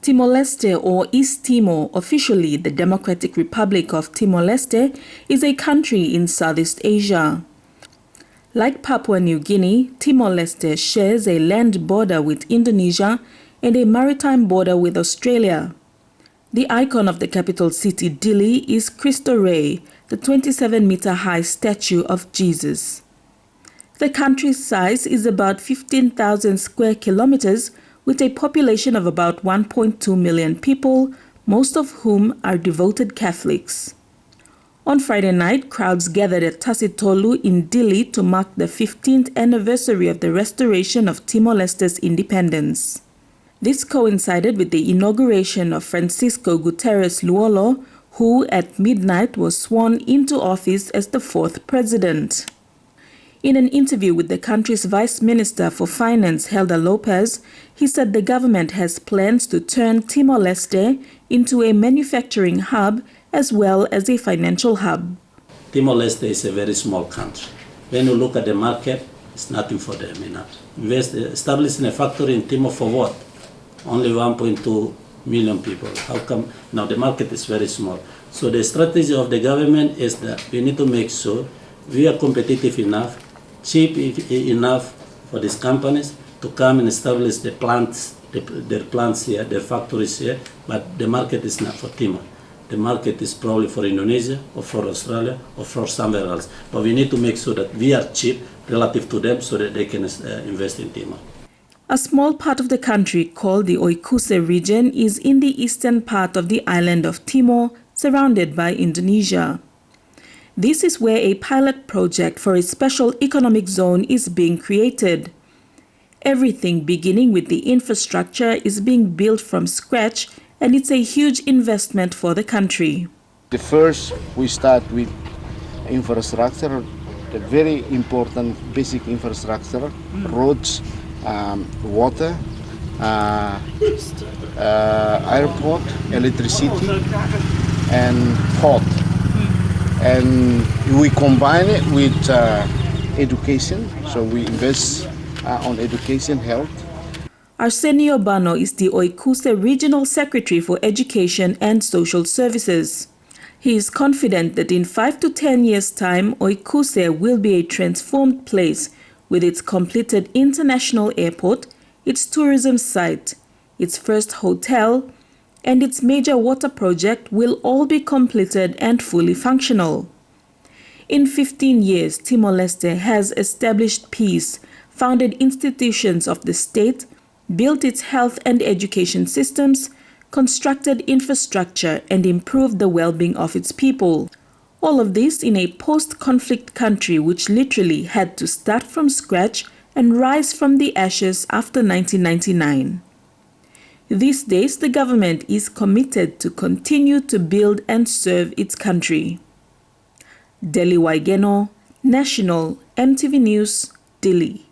Timor-Leste, or East Timor, officially the Democratic Republic of Timor-Leste, is a country in Southeast Asia. Like Papua New Guinea, Timor-Leste shares a land border with Indonesia and a maritime border with Australia. The icon of the capital city, Dili, is Cristo Rey, the 27-meter-high statue of Jesus. The country's size is about 15,000 square kilometers, with a population of about 1.2 million people, most of whom are devoted Catholics. On Friday night, crowds gathered at Tasitolu in Dili to mark the 15th anniversary of the restoration of Timor-Leste's independence. This coincided with the inauguration of Francisco Guterres Luolo, who at midnight was sworn into office as the fourth president. In an interview with the country's Vice Minister for Finance, Helder Lopez, he said the government has plans to turn Timor-Leste into a manufacturing hub as well as a financial hub. Timor-Leste is a very small country. When you look at the market, it's nothing for them. Establishing a factory in Timor for what? Only 1.2 million people. How come? Now the market is very small. So the strategy of the government is that we need to make sure we are competitive enough, cheap enough for these companies to come and establish the plants, their plants here, their factories here, but the market is not for Timor. The market is probably for Indonesia or for Australia or for somewhere else. But we need to make sure that we are cheap relative to them so that they can invest in Timor. A small part of the country called the Oikuse region is in the eastern part of the island of Timor, surrounded by Indonesia. This is where a pilot project for a special economic zone is being created. Everything beginning with the infrastructure is being built from scratch, and it's a huge investment for the country. The first, we start with infrastructure, the very important basic infrastructure, roads, water, airport, electricity, and port. And we combine it with education, so we invest on education, health. Arsenio Bano is the Oikuse Regional Secretary for Education and Social Services. He is confident that in 5 to 10 years' time, Oikuse will be a transformed place with its completed international airport, its tourism site, its first hotel, and its major water project will all be completed and fully functional. In 15 years, Timor-Leste has established peace, founded institutions of the state, built its health and education systems, constructed infrastructure, and improved the well-being of its people. All of this in a post-conflict country which literally had to start from scratch and rise from the ashes after 1999. These days, the government is committed to continue to build and serve its country. Deli Waigeno, National EMTV News, Dili.